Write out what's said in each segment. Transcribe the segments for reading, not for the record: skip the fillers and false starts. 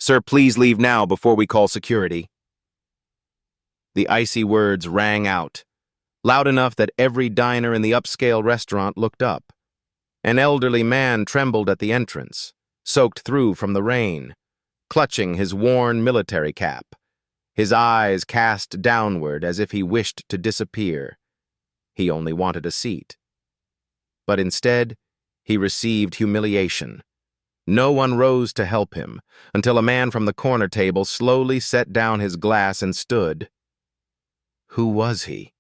Sir, please leave now before we call security. The icy words rang out, loud enough that every diner in the upscale restaurant looked up. An elderly man trembled at the entrance, soaked through from the rain, clutching his worn military cap, his eyes cast downward as if he wished to disappear. He only wanted a seat. But instead, he received humiliation. No one rose to help him, until a man from the corner table slowly set down his glass and stood. Who was he?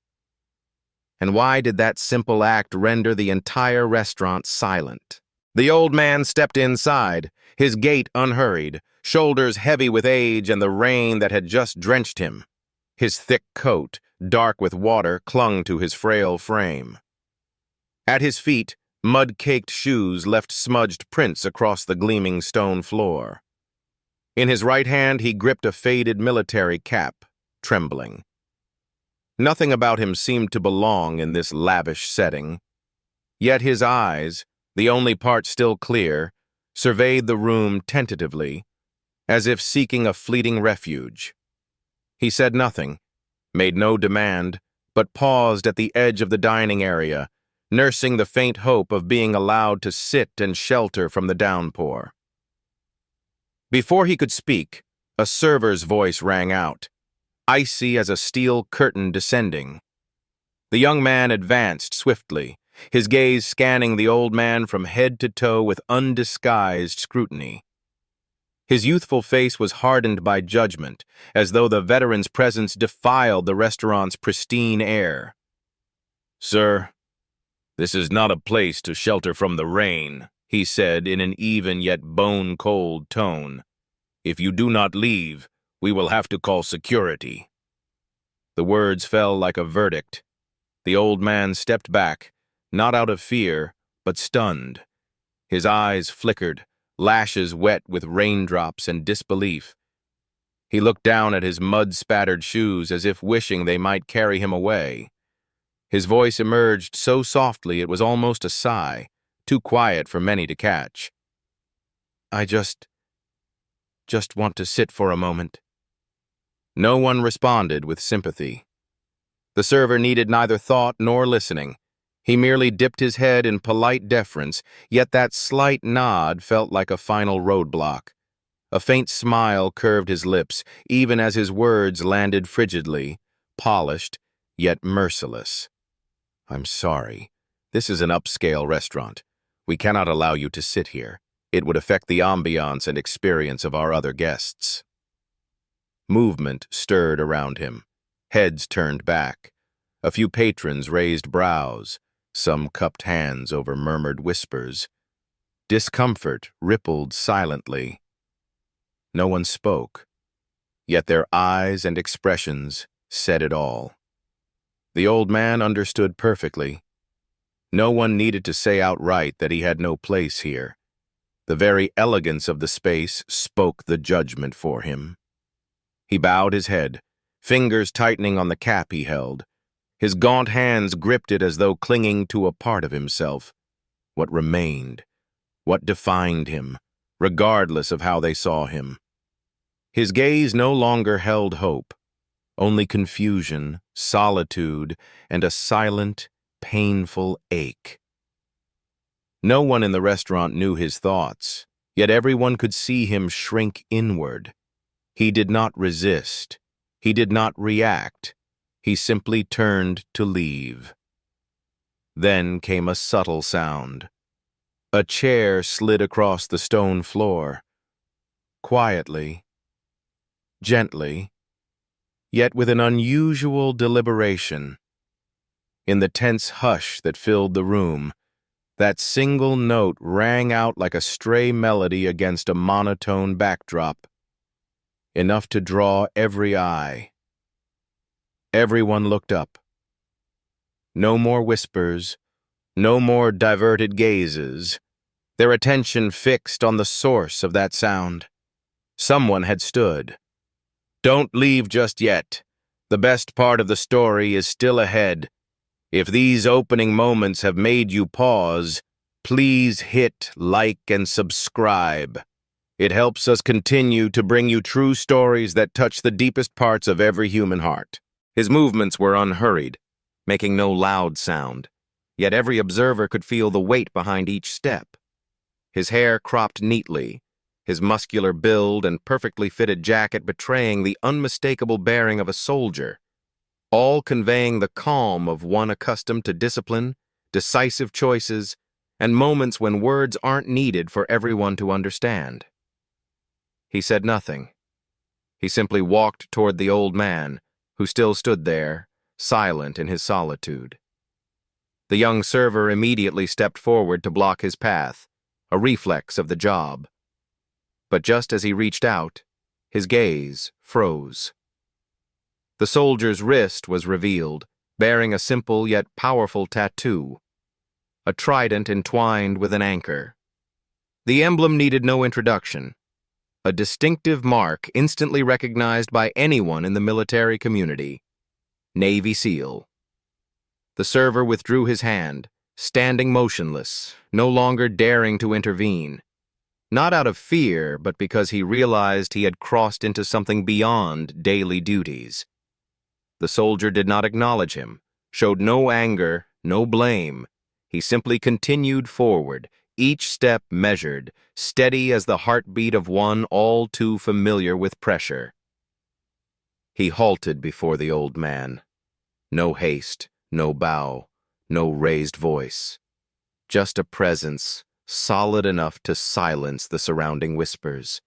And why did that simple act render the entire restaurant silent? The old man stepped inside, his gait unhurried, shoulders heavy with age and the rain that had just drenched him. His thick coat, dark with water, clung to his frail frame. At his feet, mud-caked shoes left smudged prints across the gleaming stone floor. In his right hand, he gripped a faded military cap, trembling. Nothing about him seemed to belong in this lavish setting. Yet his eyes, the only part still clear, surveyed the room tentatively, as if seeking a fleeting refuge. He said nothing, made no demand, but paused at the edge of the dining area, nursing the faint hope of being allowed to sit and shelter from the downpour. Before he could speak, a server's voice rang out, icy as a steel curtain descending. The young man advanced swiftly, his gaze scanning the old man from head to toe with undisguised scrutiny. His youthful face was hardened by judgment, as though the veteran's presence defiled the restaurant's pristine air. "Sir, this is not a place to shelter from the rain," he said in an even yet bone-cold tone. "If you do not leave, we will have to call security." The words fell like a verdict. The old man stepped back, not out of fear, but stunned. His eyes flickered, lashes wet with raindrops and disbelief. He looked down at his mud-spattered shoes as if wishing they might carry him away. His voice emerged so softly it was almost a sigh, too quiet for many to catch. "I just want to sit for a moment." No one responded with sympathy. The server needed neither thought nor listening. He merely dipped his head in polite deference, yet that slight nod felt like a final roadblock. A faint smile curved his lips, even as his words landed frigidly, polished, yet merciless. "I'm sorry. This is an upscale restaurant. We cannot allow you to sit here. It would affect the ambiance and experience of our other guests." Movement stirred around him. Heads turned back. A few patrons raised brows, some cupped hands over murmured whispers. Discomfort rippled silently. No one spoke, yet their eyes and expressions said it all. The old man understood perfectly. No one needed to say outright that he had no place here. The very elegance of the space spoke the judgment for him. He bowed his head, fingers tightening on the cap he held. His gaunt hands gripped it as though clinging to a part of himself. What remained, what defined him, regardless of how they saw him. His gaze no longer held hope, only confusion, solitude, and a silent, painful ache. No one in the restaurant knew his thoughts, yet everyone could see him shrink inward. He did not resist. He did not react. He simply turned to leave. Then came a subtle sound. A chair slid across the stone floor. Quietly, gently, yet with an unusual deliberation. In the tense hush that filled the room, that single note rang out like a stray melody against a monotone backdrop, enough to draw every eye. Everyone looked up. No more whispers, no more diverted gazes, their attention fixed on the source of that sound. Someone had stood. "Don't leave just yet. The best part of the story is still ahead. If these opening moments have made you pause, please hit like and subscribe." It helps us continue to bring you true stories that touch the deepest parts of every human heart. His movements were unhurried, making no loud sound, yet every observer could feel the weight behind each step. His hair cropped neatly, his muscular build and perfectly fitted jacket betraying the unmistakable bearing of a soldier, all conveying the calm of one accustomed to discipline, decisive choices, and moments when words aren't needed for everyone to understand. He said nothing. He simply walked toward the old man, who still stood there, silent in his solitude. The young server immediately stepped forward to block his path, a reflex of the job. But just as he reached out, his gaze froze. The soldier's wrist was revealed, bearing a simple yet powerful tattoo, a trident entwined with an anchor. The emblem needed no introduction, a distinctive mark instantly recognized by anyone in the military community. Navy SEAL. The server withdrew his hand, standing motionless, no longer daring to intervene. Not out of fear, but because he realized he had crossed into something beyond daily duties. The soldier did not acknowledge him, showed no anger, no blame. He simply continued forward, each step measured, steady as the heartbeat of one all too familiar with pressure. He halted before the old man. No haste, no bow, no raised voice. Just a presence, solid enough to silence the surrounding whispers.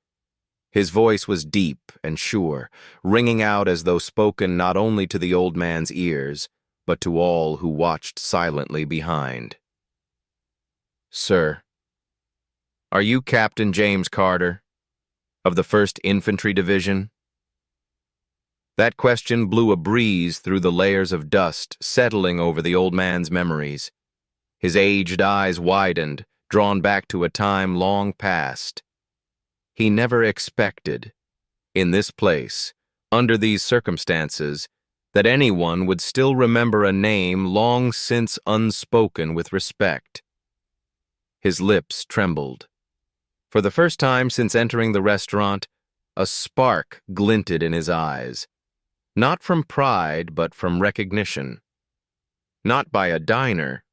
His voice was deep and sure, ringing out as though spoken not only to the old man's ears, but to all who watched silently behind. "Sir, are you Captain James Carter, of the 1st Infantry Division?" That question blew a breeze through the layers of dust settling over the old man's memories. His aged eyes widened, drawn back to a time long past. He never expected, in this place, under these circumstances, that anyone would still remember a name long since unspoken with respect. His lips trembled. For the first time since entering the restaurant, a spark glinted in his eyes. Not from pride, but from recognition. Not by a diner,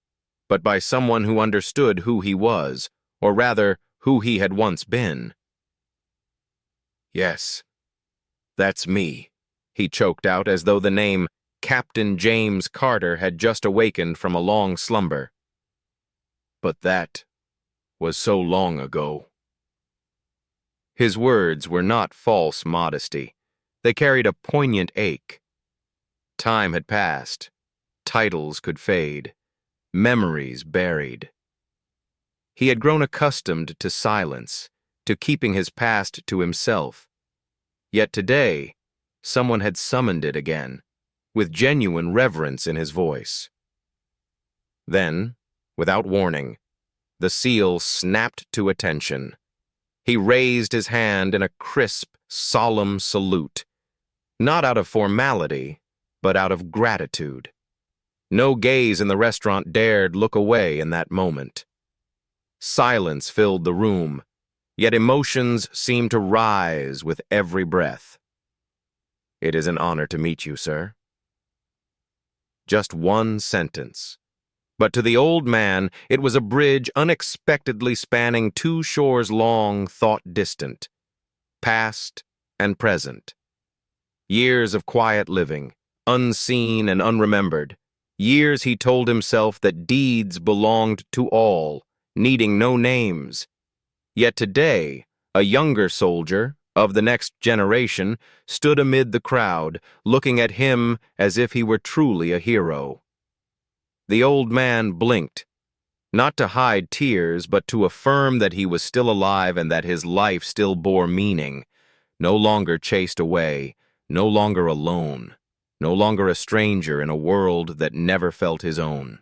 but by someone who understood who he was, or rather, who he had once been. "Yes, that's me," he choked out as though the name Captain James Carter had just awakened from a long slumber. "But that was so long ago." His words were not false modesty. They carried a poignant ache. Time had passed. Titles could fade. Memories buried. He had grown accustomed to silence, to keeping his past to himself. Yet today, someone had summoned it again, with genuine reverence in his voice. Then, without warning, the SEAL snapped to attention. He raised his hand in a crisp, solemn salute, not out of formality, but out of gratitude. No gaze in the restaurant dared look away in that moment. Silence filled the room, yet emotions seemed to rise with every breath. "It is an honor to meet you, sir." Just one sentence. But to the old man, it was a bridge unexpectedly spanning two shores long thought distant, past and present. Years of quiet living, unseen and unremembered. Years he told himself that deeds belonged to all, needing no names. Yet today, a younger soldier, of the next generation, stood amid the crowd, looking at him as if he were truly a hero. The old man blinked, not to hide tears, but to affirm that he was still alive and that his life still bore meaning, no longer chased away, no longer alone, no longer a stranger in a world that never felt his own.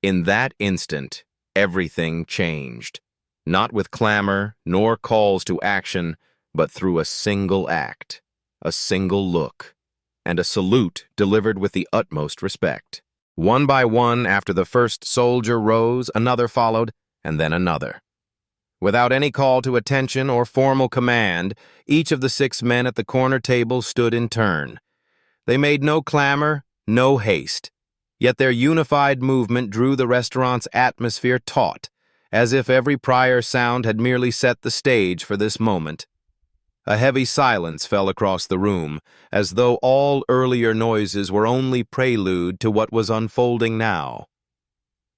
In that instant, everything changed, not with clamor nor calls to action, but through a single act, a single look, and a salute delivered with the utmost respect. One by one, after the first soldier rose, another followed, and then another. Without any call to attention or formal command, each of the 6 men at the corner table stood in turn. They made no clamor, no haste, yet their unified movement drew the restaurant's atmosphere taut, as if every prior sound had merely set the stage for this moment. A heavy silence fell across the room, as though all earlier noises were only prelude to what was unfolding now.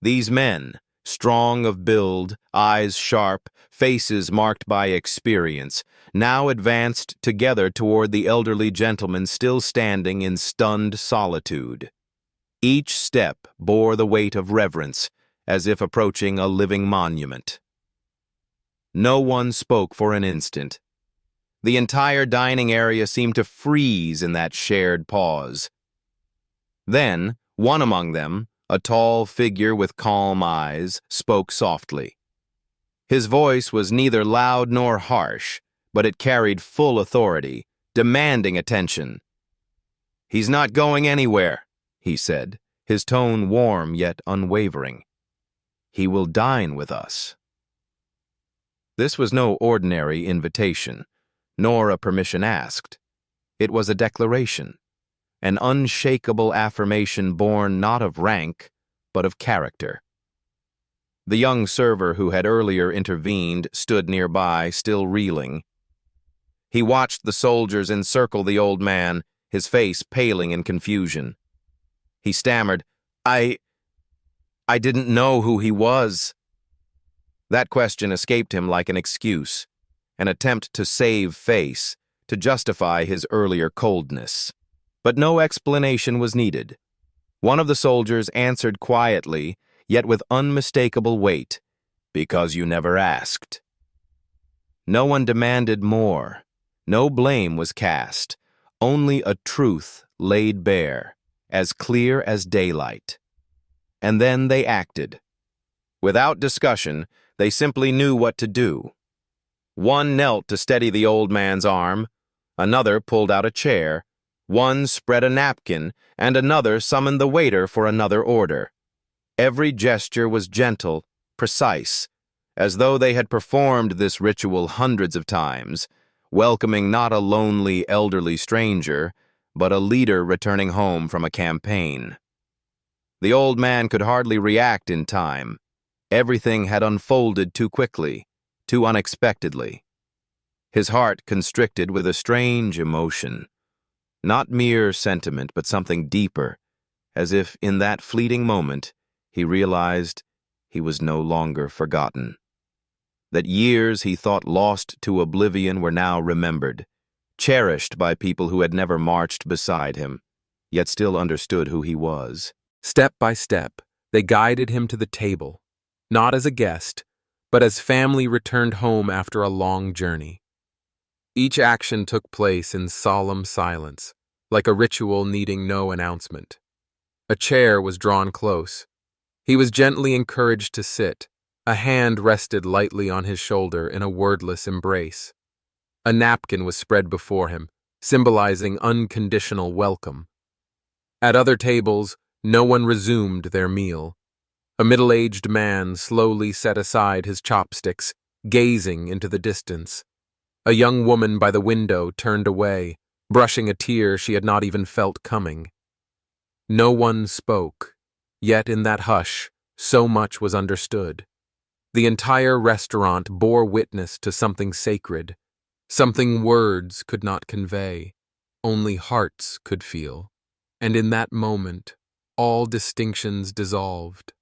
These men, strong of build, eyes sharp, faces marked by experience, now advanced together toward the elderly gentleman still standing in stunned solitude. Each step bore the weight of reverence, as if approaching a living monument. No one spoke for an instant. The entire dining area seemed to freeze in that shared pause. Then, one among them, a tall figure with calm eyes, spoke softly. His voice was neither loud nor harsh, but it carried full authority, demanding attention. "He's not going anywhere," he said, his tone warm yet unwavering. "He will dine with us." This was no ordinary invitation, nor a permission asked. It was a declaration, an unshakable affirmation born not of rank, but of character. The young server who had earlier intervened stood nearby, still reeling. He watched the soldiers encircle the old man, his face paling in confusion. He stammered, I didn't know who he was." That question escaped him like an excuse, an attempt to save face, to justify his earlier coldness. But no explanation was needed. One of the soldiers answered quietly, yet with unmistakable weight, "Because you never asked." No one demanded more. No blame was cast. Only a truth laid bare, as clear as daylight. And then they acted. Without discussion, they simply knew what to do. One knelt to steady the old man's arm, another pulled out a chair, one spread a napkin, and another summoned the waiter for another order. Every gesture was gentle, precise, as though they had performed this ritual hundreds of times, welcoming not a lonely elderly stranger, but a leader returning home from a campaign. The old man could hardly react in time. Everything had unfolded too quickly, too unexpectedly. His heart constricted with a strange emotion. Not mere sentiment, but something deeper, as if in that fleeting moment he realized he was no longer forgotten. That years he thought lost to oblivion were now remembered, cherished by people who had never marched beside him, yet still understood who he was. Step by step, they guided him to the table, not as a guest, but as family returned home after a long journey. Each action took place in solemn silence, like a ritual needing no announcement. A chair was drawn close. He was gently encouraged to sit. A hand rested lightly on his shoulder in a wordless embrace. A napkin was spread before him, symbolizing unconditional welcome. At other tables, no one resumed their meal. A middle-aged man slowly set aside his chopsticks, gazing into the distance. A young woman by the window turned away, brushing a tear she had not even felt coming. No one spoke, yet in that hush, so much was understood. The entire restaurant bore witness to something sacred, something words could not convey, only hearts could feel. And in that moment, all distinctions dissolved.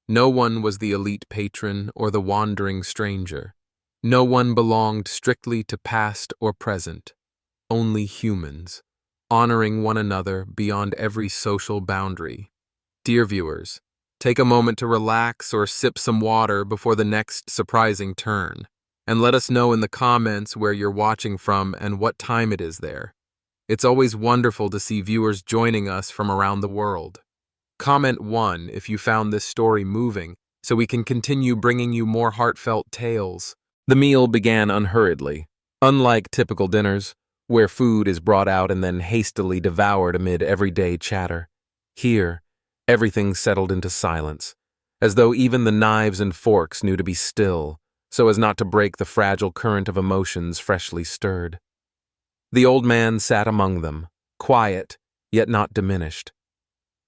No one was the elite patron or the wandering stranger. No one belonged strictly to past or present. Only humans, honoring one another beyond every social boundary. Dear viewers, take a moment to relax or sip some water before the next surprising turn, and let us know in the comments where you're watching from and what time it is there. It's always wonderful to see viewers joining us from around the world. Comment 1 if you found this story moving, so we can continue bringing you more heartfelt tales. The meal began unhurriedly. Unlike typical dinners, where food is brought out and then hastily devoured amid everyday chatter, here, everything settled into silence, as though even the knives and forks knew to be still, so as not to break the fragile current of emotions freshly stirred. The old man sat among them, quiet, yet not diminished.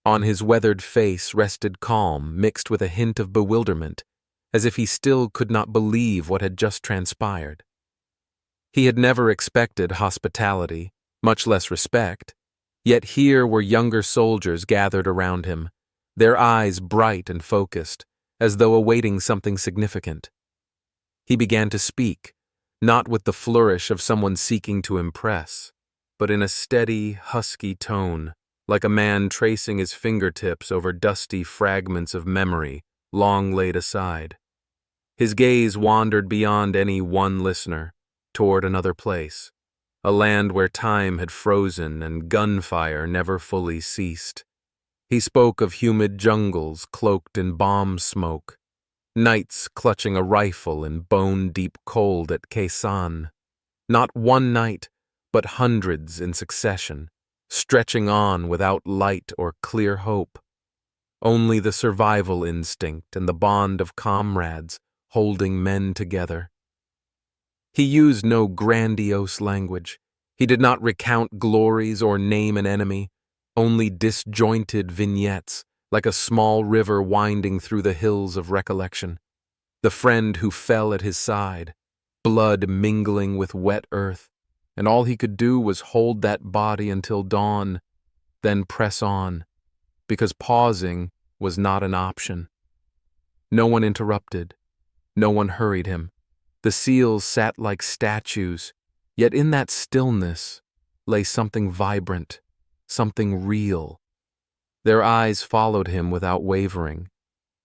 On his weathered face rested calm mixed with a hint of bewilderment, as if he still could not believe what had just transpired. He had never expected hospitality, much less respect, yet here were younger soldiers gathered around him, their eyes bright and focused, as though awaiting something significant. He began to speak, not with the flourish of someone seeking to impress, but in a steady, husky tone, like a man tracing his fingertips over dusty fragments of memory long laid aside. His gaze wandered beyond any one listener, toward another place, a land where time had frozen and gunfire never fully ceased. He spoke of humid jungles cloaked in bomb smoke, nights clutching a rifle in bone-deep cold at Kaysan. Not one night, but hundreds in succession, stretching on without light or clear hope. Only the survival instinct and the bond of comrades holding men together. He used no grandiose language. He did not recount glories or name an enemy, only disjointed vignettes, like a small river winding through the hills of recollection. The friend who fell at his side, blood mingling with wet earth, and all he could do was hold that body until dawn, then press on, because pausing was not an option. No one interrupted. No one hurried him. The seals sat like statues, yet in that stillness lay something vibrant, something real. Their eyes followed him without wavering,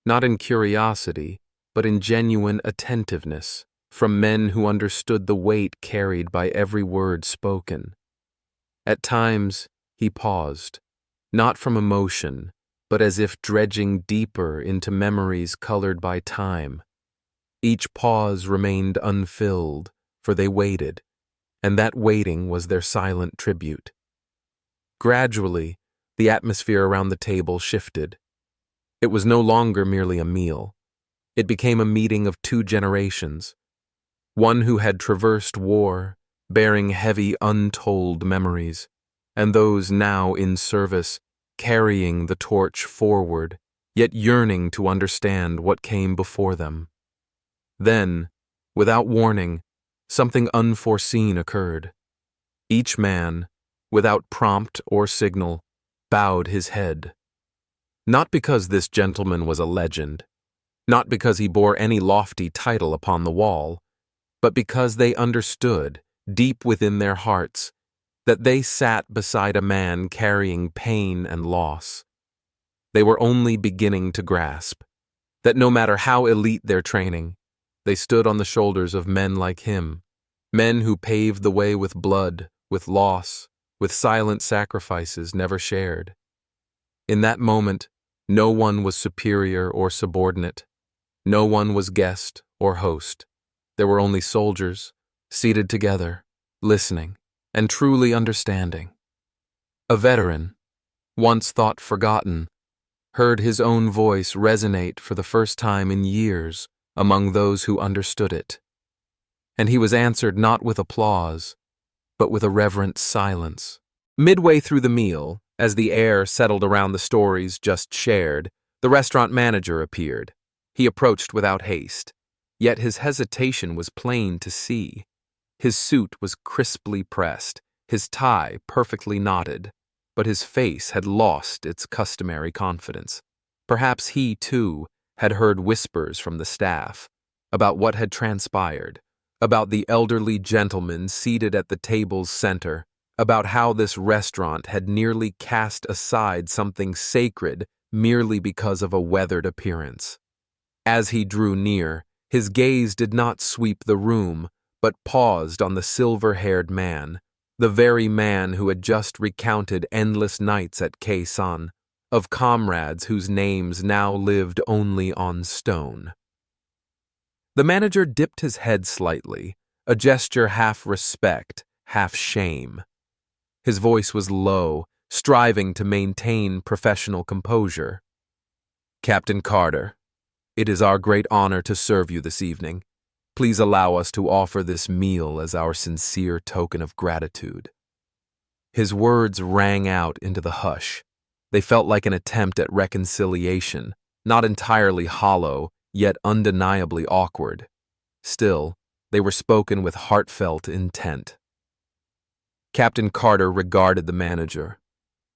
not in curiosity, but in genuine attentiveness, from men who understood the weight carried by every word spoken. At times, he paused, not from emotion, but as if dredging deeper into memories colored by time. Each pause remained unfilled, for they waited, and that waiting was their silent tribute. Gradually, the atmosphere around the table shifted. It was no longer merely a meal. It became a meeting of two generations, one who had traversed war, bearing heavy untold memories, and those now in service, carrying the torch forward, yet yearning to understand what came before them. Then, without warning, something unforeseen occurred. Each man, without prompt or signal, bowed his head. Not because this gentleman was a legend, not because he bore any lofty title upon the wall, but because they understood, deep within their hearts, that they sat beside a man carrying pain and loss. They were only beginning to grasp that no matter how elite their training, they stood on the shoulders of men like him, men who paved the way with blood, with loss, with silent sacrifices never shared. In that moment, no one was superior or subordinate. No one was guest or host. There were only soldiers, seated together, listening, and truly understanding. A veteran, once thought forgotten, heard his own voice resonate for the first time in years among those who understood it. And he was answered not with applause, but with a reverent silence. Midway through the meal, as the air settled around the stories just shared, the restaurant manager appeared. He approached without haste, yet his hesitation was plain to see. His suit was crisply pressed, his tie perfectly knotted, but his face had lost its customary confidence. Perhaps he, too, had heard whispers from the staff about what had transpired, about the elderly gentleman seated at the table's center, about how this restaurant had nearly cast aside something sacred merely because of a weathered appearance. As he drew near, his gaze did not sweep the room, but paused on the silver-haired man, the very man who had just recounted endless nights at Kaysan, of comrades whose names now lived only on stone. The manager dipped his head slightly, a gesture half respect, half shame. His voice was low, striving to maintain professional composure. "Captain Carter, it is our great honor to serve you this evening. Please allow us to offer this meal as our sincere token of gratitude." His words rang out into the hush. They felt like an attempt at reconciliation, not entirely hollow, yet undeniably awkward. Still, they were spoken with heartfelt intent. Captain Carter regarded the manager.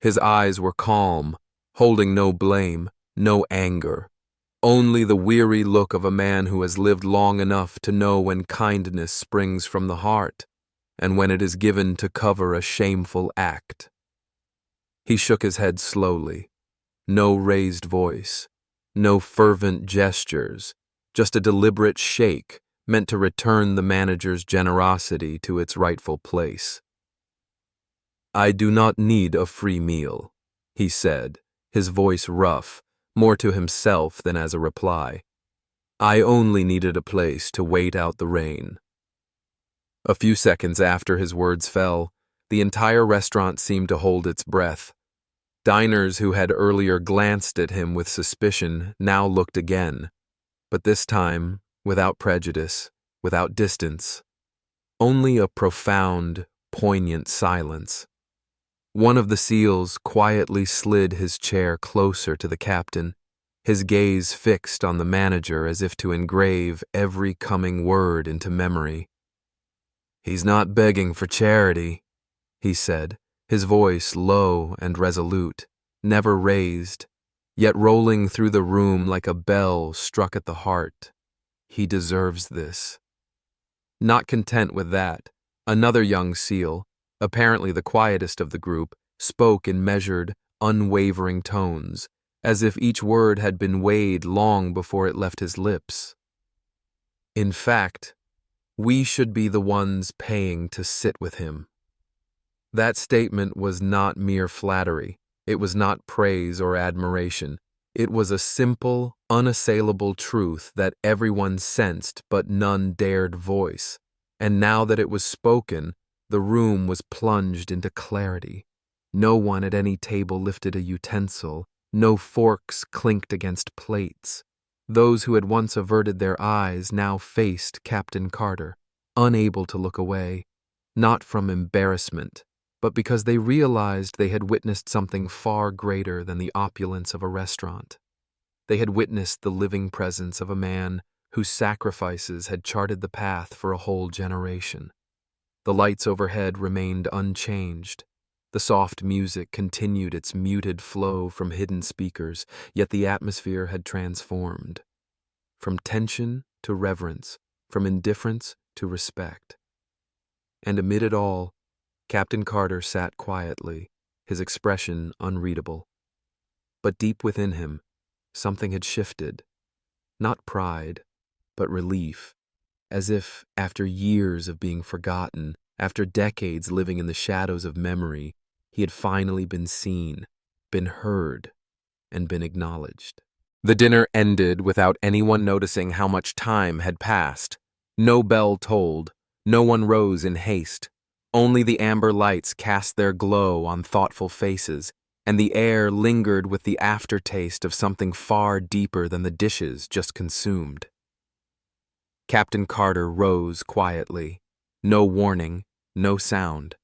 His eyes were calm, holding no blame, no anger, only the weary look of a man who has lived long enough to know when kindness springs from the heart and when it is given to cover a shameful act. He shook his head slowly. No raised voice, no fervent gestures, just a deliberate shake meant to return the manager's generosity to its rightful place. "I do not need a free meal," he said, his voice rough, more to himself than as a reply. "I only needed a place to wait out the rain." A few seconds after his words fell, the entire restaurant seemed to hold its breath. Diners who had earlier glanced at him with suspicion now looked again, but this time without prejudice, without distance. Only a profound, poignant silence. One of the SEALs quietly slid his chair closer to the captain, his gaze fixed on the manager as if to engrave every coming word into memory. "He's not begging for charity," he said, his voice low and resolute, never raised, yet rolling through the room like a bell struck at the heart. "He deserves this." Not content with that, another young SEAL, apparently the quietest of the group, spoke in measured, unwavering tones, as if each word had been weighed long before it left his lips. "In fact, we should be the ones paying to sit with him." That statement was not mere flattery. It was not praise or admiration. It was a simple, unassailable truth that everyone sensed but none dared voice. And now that it was spoken, the room was plunged into clarity. No one at any table lifted a utensil. No forks clinked against plates. Those who had once averted their eyes now faced Captain Carter, unable to look away, not from embarrassment, but because they realized they had witnessed something far greater than the opulence of a restaurant. They had witnessed the living presence of a man whose sacrifices had charted the path for a whole generation. The lights overhead remained unchanged. The soft music continued its muted flow from hidden speakers, yet the atmosphere had transformed. From tension to reverence, from indifference to respect. And amid it all, Captain Carter sat quietly, his expression unreadable. But deep within him, something had shifted. Not pride, but relief, as if, after years of being forgotten, after decades living in the shadows of memory, he had finally been seen, been heard, and been acknowledged. The dinner ended without anyone noticing how much time had passed. No bell tolled, no one rose in haste. Only the amber lights cast their glow on thoughtful faces, and the air lingered with the aftertaste of something far deeper than the dishes just consumed. Captain Carter rose quietly. No warning, no sound.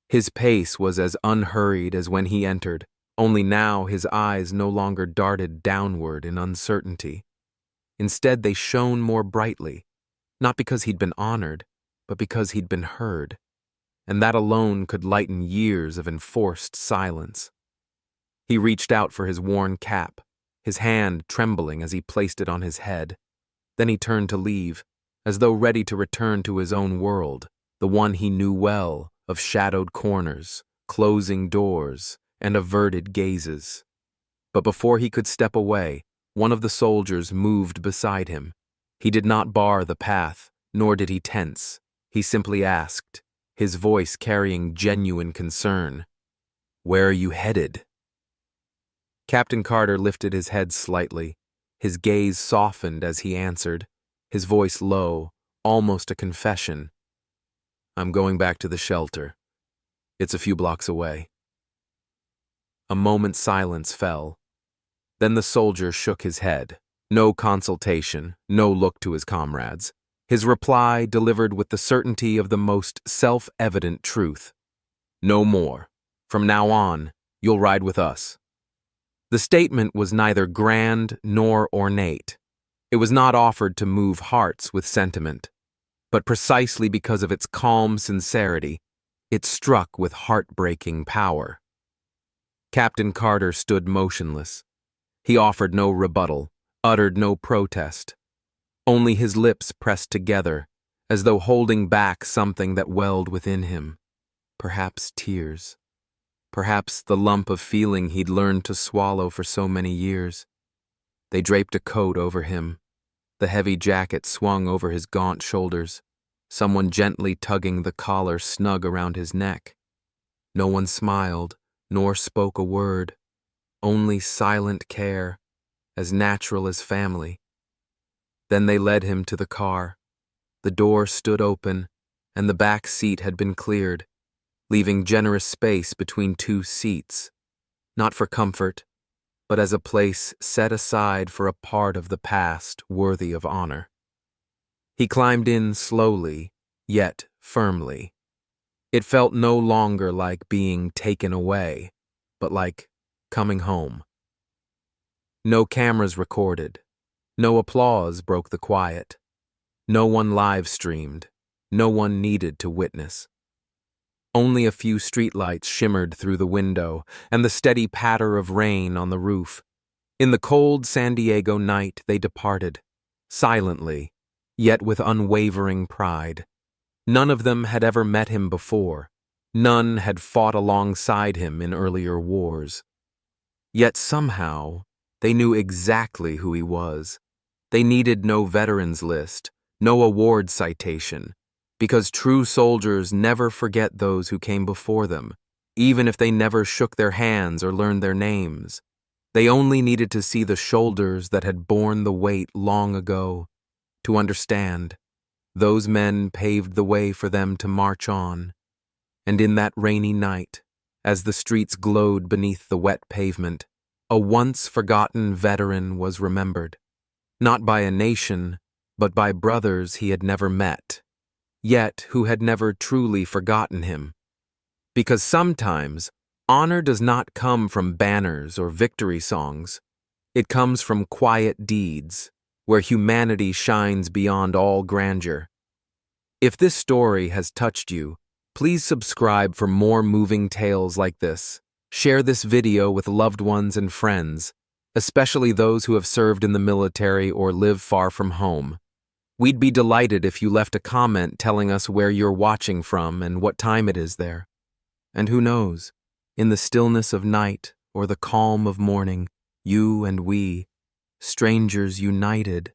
His pace was as unhurried as when he entered, only now his eyes no longer darted downward in uncertainty. Instead, they shone more brightly, not because he'd been honored, but because he'd been heard. And that alone could lighten years of enforced silence. He reached out for his worn cap, his hand trembling as he placed it on his head. Then he turned to leave, as though ready to return to his own world, the one he knew well, of shadowed corners, closing doors, and averted gazes. But before he could step away, one of the soldiers moved beside him. He did not bar the path, nor did he tense. He simply asked, his voice carrying genuine concern, "Where are you headed?" Captain Carter lifted his head slightly. His gaze softened as he answered, his voice low, almost a confession. "I'm going back to the shelter. It's a few blocks away." A moment's silence fell. Then the soldier shook his head. No consultation, no look to his comrades. His reply delivered with the certainty of the most self-evident truth. No more. From now on, you'll ride with us. The statement was neither grand nor ornate. It was not offered to move hearts with sentiment, but precisely because of its calm sincerity, it struck with heartbreaking power. Captain Carter stood motionless. He offered no rebuttal, uttered no protest. Only his lips pressed together, as though holding back something that welled within him. Perhaps tears. Perhaps the lump of feeling he'd learned to swallow for so many years. They draped a coat over him. The heavy jacket swung over his gaunt shoulders, someone gently tugging the collar snug around his neck. No one smiled, nor spoke a word. Only silent care, as natural as family. Then they led him to the car. The door stood open, and the back seat had been cleared, leaving generous space between two seats, not for comfort, but as a place set aside for a part of the past worthy of honor. He climbed in slowly, yet firmly. It felt no longer like being taken away, but like coming home. No cameras recorded. No applause broke the quiet. No one live-streamed. No one needed to witness. Only a few streetlights shimmered through the window, and the steady patter of rain on the roof. In the cold San Diego night they departed, silently, yet with unwavering pride. None of them had ever met him before. None had fought alongside him in earlier wars. Yet somehow, they knew exactly who he was. They needed no veterans list, no award citation, because true soldiers never forget those who came before them, even if they never shook their hands or learned their names. They only needed to see the shoulders that had borne the weight long ago, to understand. Those men paved the way for them to march on. And in that rainy night, as the streets glowed beneath the wet pavement, a once-forgotten veteran was remembered. Not by a nation, but by brothers he had never met, yet who had never truly forgotten him. Because sometimes, honor does not come from banners or victory songs. It comes from quiet deeds, where humanity shines beyond all grandeur. If this story has touched you, please subscribe for more moving tales like this. Share this video with loved ones and friends, especially those who have served in the military or live far from home. We'd be delighted if you left a comment telling us where you're watching from and what time it is there. And who knows, in the stillness of night or the calm of morning, you and we, strangers united,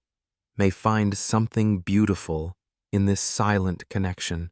may find something beautiful in this silent connection.